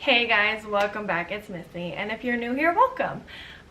Hey guys, welcome back. It's Missy, and if you're new here, welcome.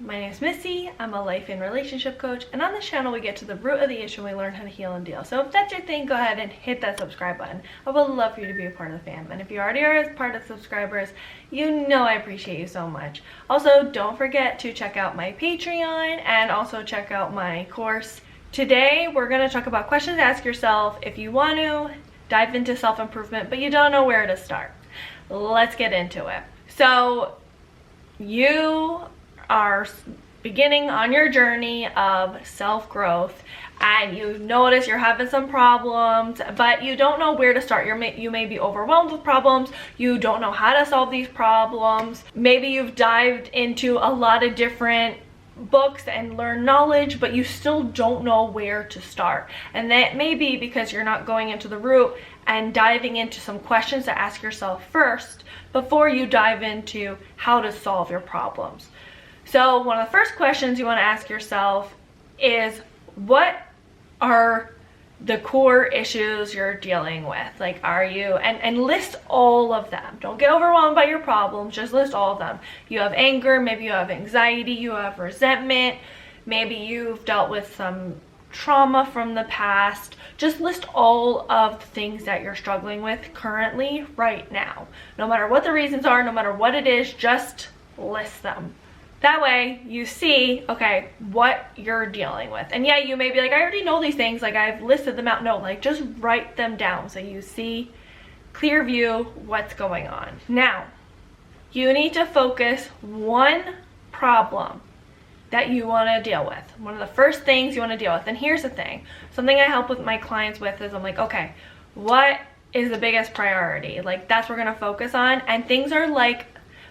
My name is Missy. I'm a life and relationship coach, and on this channel we get to the root of the issue and we learn how to heal and deal. So if that's your thing, go ahead and hit that subscribe button. I would love for you to be a part of the fam, and if you already are a part of the subscribers, you know I appreciate you so much. Also, don't forget to check out my Patreon and also check out my course. Today we're going to talk about questions to ask yourself if you want to dive into self-improvement but you don't know where to start. Let's get into it. So you are beginning on your journey of self-growth and you notice you're having some problems, but you don't know where to start. You may be overwhelmed with problems. You don't know how to solve these problems. Maybe you've dived into a lot of different books and learned knowledge, but you still don't know where to start. And that may be because you're not going into the root and diving into some questions to ask yourself first before you dive into how to solve your problems. So one of the first questions you want to ask yourself is, what are the core issues you're dealing with? Like, are you, and list all of them. Don't get overwhelmed by your problems, just list all of them. You have anger, maybe you have anxiety, you have resentment, maybe you've dealt with some trauma from the past. Just list all of the things that you're struggling with currently right now. No matter what the reasons are, no matter what it is, just list them. That way you see, okay, what you're dealing with. And yeah, you may be like, I already know these things, like I've listed them out. No, like just write them down so you see clear view what's going on. Now, you need to focus one problem that you want to deal with. One of the first things you want to deal with. And here's the thing, something I help with my clients with is I'm like, okay, what is the biggest priority? Like that's what we're going to focus on. And things are like,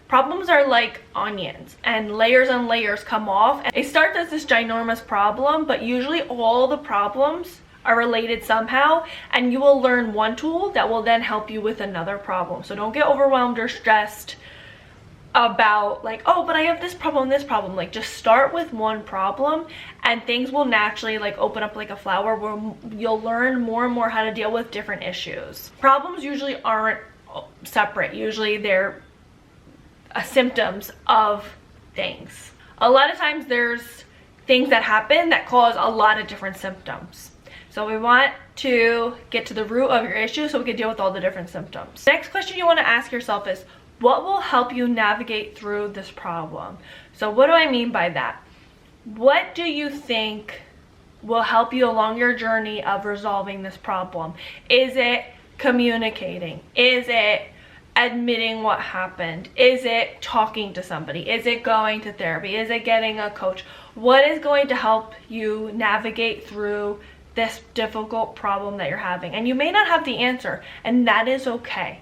problems are like onions, and layers come off. And it starts as this ginormous problem, but usually all the problems are related somehow, and you will learn one tool that will then help you with another problem. So don't get overwhelmed or stressed about like, oh, but I have this problem. Like just start with one problem and things will naturally like open up like a flower where you'll learn more and more how to deal with different issues. Problems usually aren't separate. Usually they're symptoms of things. A lot of times there's things that happen that cause a lot of different symptoms. So we want to get to the root of your issue so we can deal with all the different symptoms. Next question you want to ask yourself is, what will help you navigate through this problem? So what do I mean by that? What do you think will help you along your journey of resolving this problem? Is it communicating? Is it admitting what happened? Is it talking to somebody? Is it going to therapy? Is it getting a coach? What is going to help you navigate through this difficult problem that you're having? And you may not have the answer, and that is okay.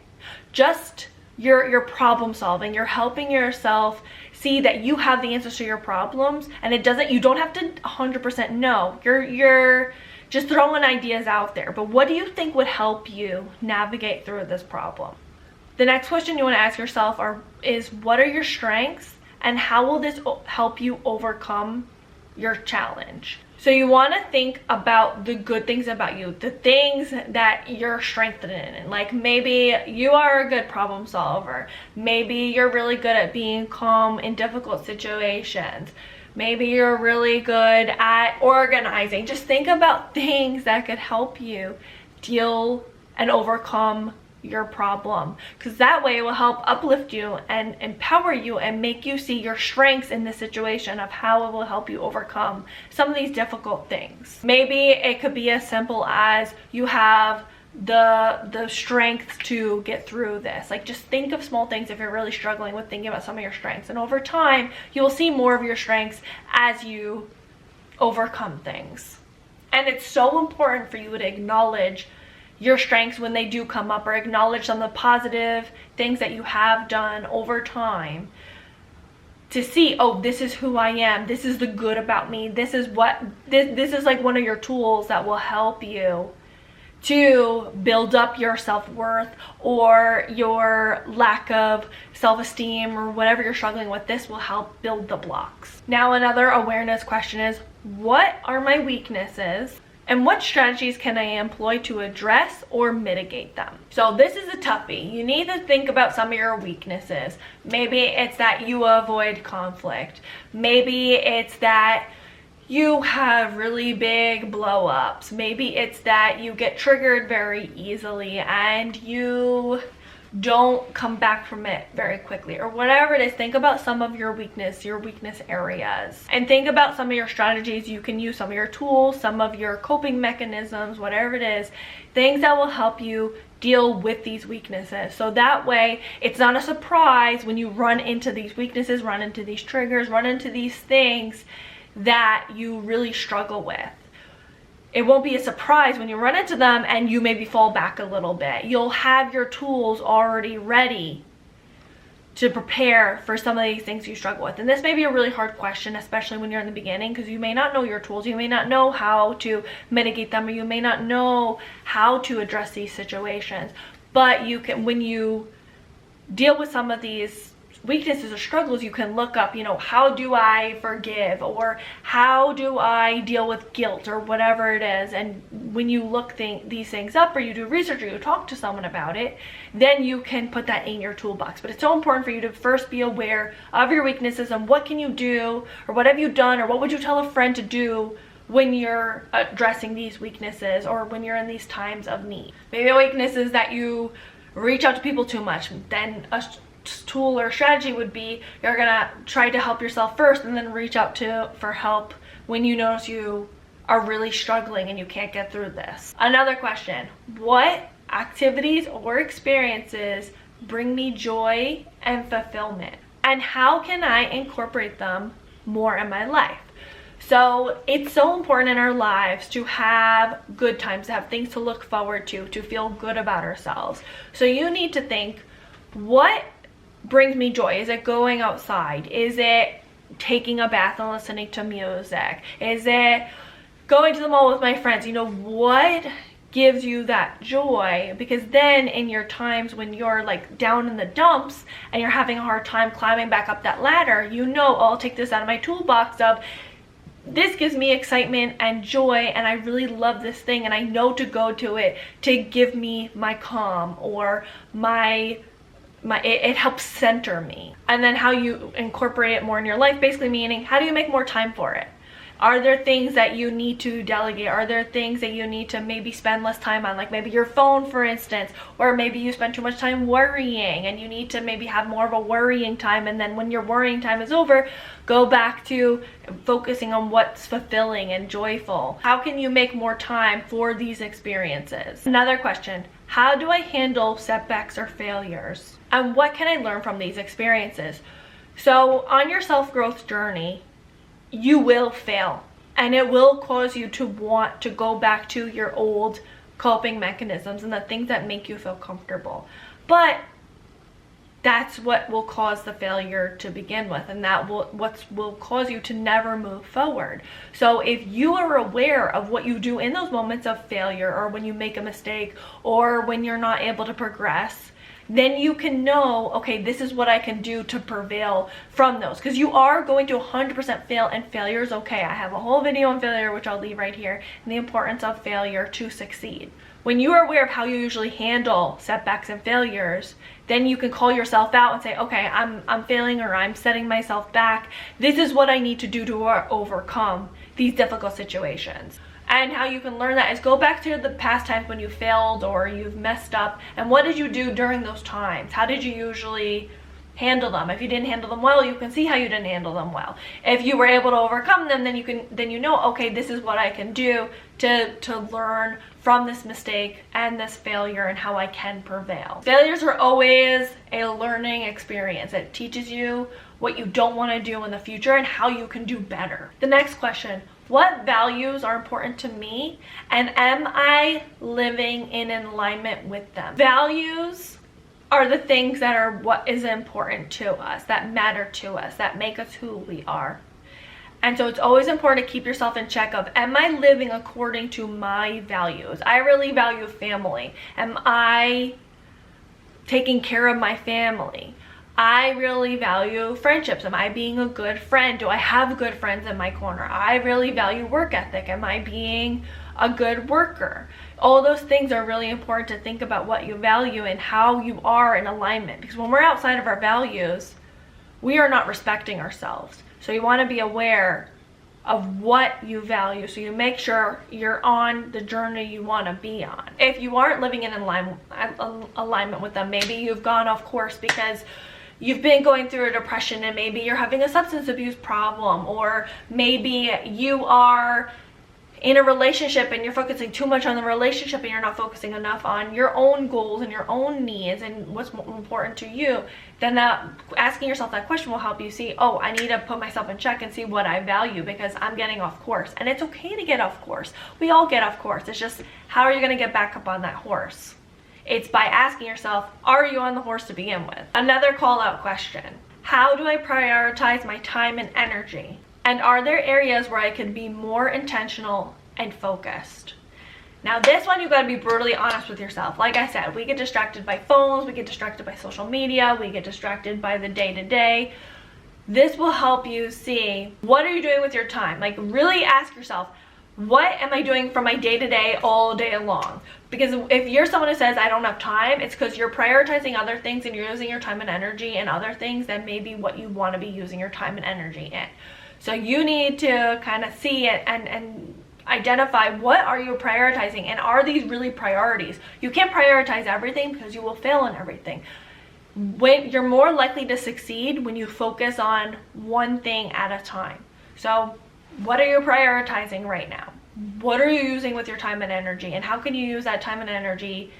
Just you're problem solving. You're helping yourself see that you have the answers to your problems, and you don't have to 100% know. You're just throwing ideas out there. But what do you think would help you navigate through this problem? The next question you want to ask yourself is what are your strengths and how will this help you overcome your challenge? So you want to think about the good things about you, the things that you're strengthened in. Like maybe you are a good problem solver. Maybe you're really good at being calm in difficult situations. Maybe you're really good at organizing. Just think about things that could help you deal and overcome your problem, because that way it will help uplift you and empower you and make you see your strengths in this situation of how it will help you overcome some of these difficult things. Maybe it could be as simple as you have the strength to get through this. Like just think of small things if you're really struggling with thinking about some of your strengths, and over time you will see more of your strengths as you overcome things. And it's so important for you to acknowledge your strengths when they do come up, or acknowledge some of the positive things that you have done over time to see, oh, this is who I am, this is the good about me, this is like one of your tools that will help you to build up your self-worth or your lack of self-esteem or whatever you're struggling with. This will help build the blocks. Now another awareness question is, what are my weaknesses And what strategies can I employ to address or mitigate them? So this is a toughie. You need to think about some of your weaknesses. Maybe it's that you avoid conflict. Maybe it's that you have really big blow-ups. Maybe it's that you get triggered very easily and you don't come back from it very quickly, or whatever it is. Think about some of your weakness areas, and think about some of your strategies you can use, some of your tools, some of your coping mechanisms, whatever it is, things that will help you deal with these weaknesses. So that way it's not a surprise when you run into these weaknesses, run into these triggers, run into these things that you really struggle with. It won't be a surprise when you run into them and you maybe fall back a little bit. You'll have your tools already ready to prepare for some of these things you struggle with. And this may be a really hard question, especially when you're in the beginning, because you may not know your tools, you may not know how to mitigate them, or you may not know how to address these situations. But you can, when you deal with some of these weaknesses or struggles, you can look up, how do I forgive, or how do I deal with guilt, or whatever it is. And when you look these things up, or you do research, or you talk to someone about it, then you can put that in your toolbox. But it's so important for you to first be aware of your weaknesses and what can you do, or what have you done, or what would you tell a friend to do when you're addressing these weaknesses, or when you're in these times of need. Maybe a weakness is that you reach out to people too much. Then a tool or strategy would be, you're gonna try to help yourself first and then reach out for help when you notice you are really struggling and you can't get through this. Another question: what activities or experiences bring me joy and fulfillment, and how can I incorporate them more in my life? So it's so important in our lives to have good times, to have things to look forward to feel good about ourselves. So you need to think, what brings me joy? Is it going outside? Is it taking a bath and listening to music? Is it going to the mall with my friends? What gives you that joy? Because then in your times when you're like down in the dumps and you're having a hard time climbing back up that ladder, I'll take this out of my toolbox of, this gives me excitement and joy, and I really love this thing, and I know to go to it to give me my calm, or it helps center me. And then how you incorporate it more in your life, basically meaning, how do you make more time for it? Are there things that you need to delegate? Are there things that you need to maybe spend less time on, like maybe your phone, for instance, or maybe you spend too much time worrying and you need to maybe have more of a worrying time, and then when your worrying time is over, go back to focusing on what's fulfilling and joyful. How can you make more time for these experiences? Another question: how do I handle setbacks or failures? And what can I learn from these experiences? So on your self-growth journey, you will fail, and it will cause you to want to go back to your old coping mechanisms and the things that make you feel comfortable. But that's what will cause the failure to begin with, and that will cause you to never move forward. So if you are aware of what you do in those moments of failure, or when you make a mistake, or when you're not able to progress, then you can know, okay, this is what I can do to prevail from those. Because you are going to 100% fail, and failure is okay. I have a whole video on failure, which I'll leave right here, and the importance of failure to succeed. When you are aware of how you usually handle setbacks and failures, then you can call yourself out and say, okay, I'm failing, or I'm setting myself back. This is what I need to do to overcome these difficult situations. And how you can learn that is go back to the past times when you failed or you've messed up, and what did you do during those times? How did you usually handle them? If you didn't handle them well, you can see how you didn't handle them well. If you were able to overcome them, then you know, okay, this is what I can do to learn from this mistake and this failure, and how I can prevail. Failures are always a learning experience. It teaches you what you don't want to do in the future and how you can do better. The next question: what values are important to me, and am I living in alignment with them? Values are the things that are what is important to us, that matter to us, that make us who we are. And so it's always important to keep yourself in check of, am I living according to my values? I really value family. Am I taking care of my family? I really value friendships. Am I being a good friend? Do I have good friends in my corner? I really value work ethic. Am I being a good worker? All those things are really important to think about what you value and how you are in alignment, because when we're outside of our values, we are not respecting ourselves. So you want to be aware of what you value, so you make sure you're on the journey you want to be on. If you aren't living in alignment with them, maybe you've gone off course because you've been going through a depression, and maybe you're having a substance abuse problem, or maybe you are in a relationship and you're focusing too much on the relationship and you're not focusing enough on your own goals and your own needs and what's important to you, then that asking yourself that question will help you see, oh, I need to put myself in check and see what I value, because I'm getting off course. And it's okay to get off course. We all get off course. It's just, how are you going to get back up on that horse? It's by asking yourself, are you on the horse to begin with? Another call out question: how do I prioritize my time and energy? And are there areas where I could be more intentional and focused? Now this one, you got to be brutally honest with yourself. Like I said, we get distracted by phones, we get distracted by social media, we get distracted by the day-to-day. This will help you see, what are you doing with your time? Like, really ask yourself, what am I doing for my day-to-day all day long? Because if you're someone who says, I don't have time, it's because you're prioritizing other things and you're using your time and energy in other things than maybe what you want to be using your time and energy in. So you need to kind of see it and identify, what are you prioritizing, and are these really priorities? You can't prioritize everything because you will fail in everything. When you're more likely to succeed when you focus on one thing at a time. So what are you prioritizing right now? What are you using with your time and energy, and how can you use that time and energy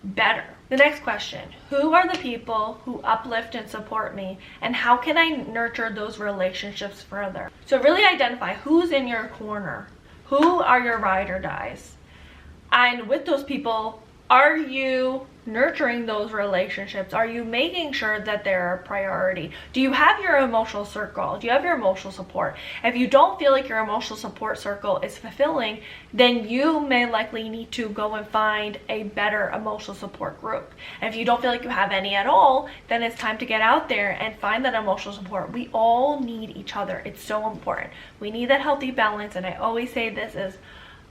better? The next question: who are the people who uplift and support me, and how can I nurture those relationships further? So really identify who's in your corner, who are your ride or dies, and with those people, are you nurturing those relationships? Are you making sure that they're a priority? Do you have your emotional circle? Do you have your emotional support? If you don't feel like your emotional support circle is fulfilling, then you may likely need to go and find a better emotional support group. And if you don't feel like you have any at all, then it's time to get out there and find that emotional support. We all need each other. It's so important. We need that healthy balance, and I always say this is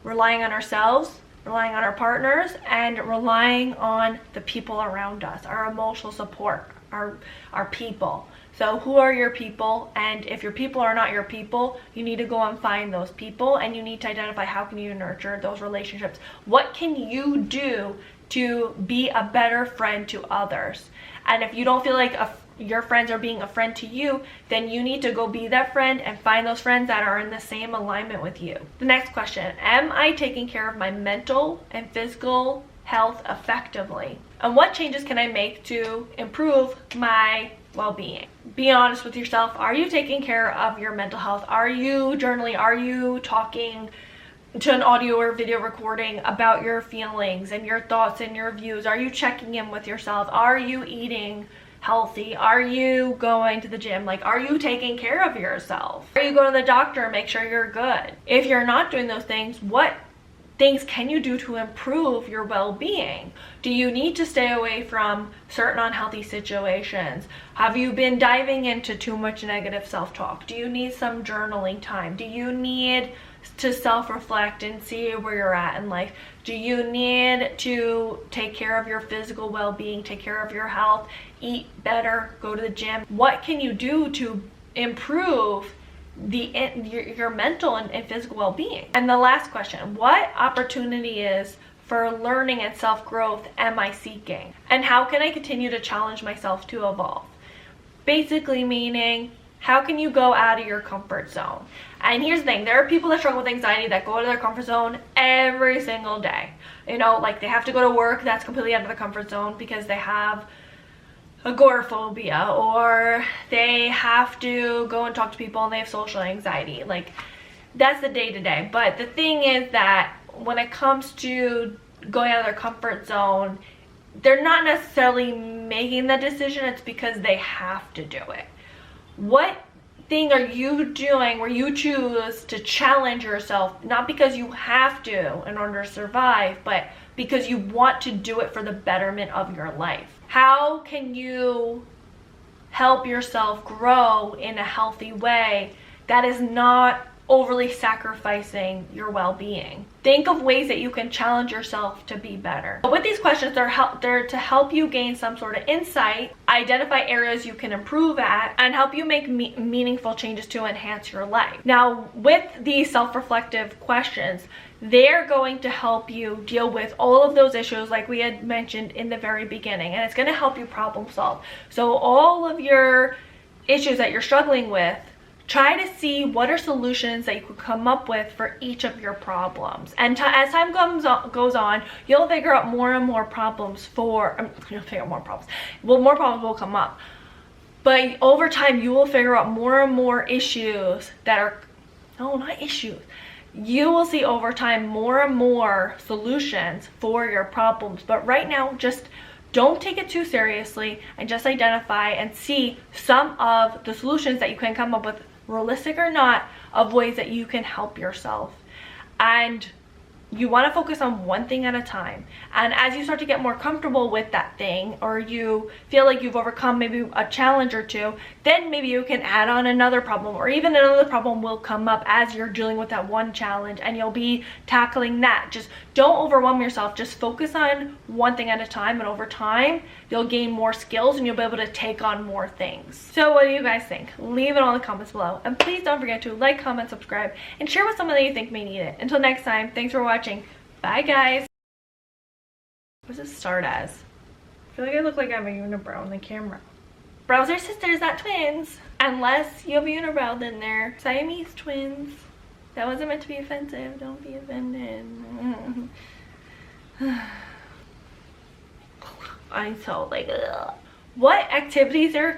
relying on ourselves, relying on our partners, and relying on the people around us, our emotional support, our people. So who are your people? And if your people are not your people, you need to go and find those people, and you need to identify, how can you nurture those relationships? What can you do to be a better friend to others? And if you don't feel like your friends are being a friend to you, then you need to go be that friend and find those friends that are in the same alignment with you. The next question: am I taking care of my mental and physical health effectively? And what changes can I make to improve my well-being? Be honest with yourself. Are you taking care of your mental health? Are you journaling? Are you talking to an audio or video recording about your feelings and your thoughts and your views? Are you checking in with yourself? Are you eating healthy? Are you going to the gym? Like, are you taking care of yourself? Are you going to the doctor and make sure you're good? If you're not doing those things, what things can you do to improve your well-being? Do you need to stay away from certain unhealthy situations? Have you been diving into too much negative self-talk? Do you need some journaling time? Do you need to self-reflect and see where you're at in life? Do you need to take care of your physical well-being, take care of your health, eat better, go to the gym? What can you do to improve your mental and physical well-being? And the last question: what opportunities for learning and self-growth am I seeking? And how can I continue to challenge myself to evolve? Basically meaning, how can you go out of your comfort zone? And here's the thing: there are people that struggle with anxiety that go out of their comfort zone every single day. You know, like they have to go to work, that's completely out of the comfort zone because they have agoraphobia, or they have to go and talk to people and they have social anxiety. Like, that's the day-to-day. But the thing is that when it comes to going out of their comfort zone, they're not necessarily making the decision, it's because they have to do it. What thing are you doing where you choose to challenge yourself, not because you have to in order to survive, but because you want to do it for the betterment of your life? How can you help yourself grow in a healthy way that is not overly sacrificing your well-being. Think of ways that you can challenge yourself to be better. But with these questions, they're to help you gain some sort of insight, identify areas you can improve at, and help you make meaningful changes to enhance your life. Now, with these self-reflective questions, they're going to help you deal with all of those issues like we had mentioned in the very beginning, and it's going to help you problem solve. So all of your issues that you're struggling with, try to see what are solutions that you could come up with for each of your problems. And as time goes on, you'll figure out more and more problems more problems will come up. But over time, you will figure out more and more issues that are, no, not issues. You will see over time more and more solutions for your problems. But right now, just don't take it too seriously and just identify and see some of the solutions that you can come up with, realistic or not, of ways that you can help yourself. And you want to focus on one thing at a time. And as you start to get more comfortable with that thing, or you feel like you've overcome maybe a challenge or two, then maybe you can add on another problem, or even another problem will come up as you're dealing with that one challenge and you'll be tackling that. Just don't overwhelm yourself. Just focus on one thing at a time, and over time you'll gain more skills and you'll be able to take on more things. So what do you guys think? Leave it all in the comments below, and please don't forget to like, comment, subscribe, and share with someone that you think may need it. Until next time, thanks for watching. Bye guys. What does it start as? I feel like I look like I have a unibrow in the camera. Brows are sisters, not twins. Unless you have a unibrow, then they're Siamese twins. That wasn't meant to be offensive. Don't be offended. I'm so like, ugh. What activities are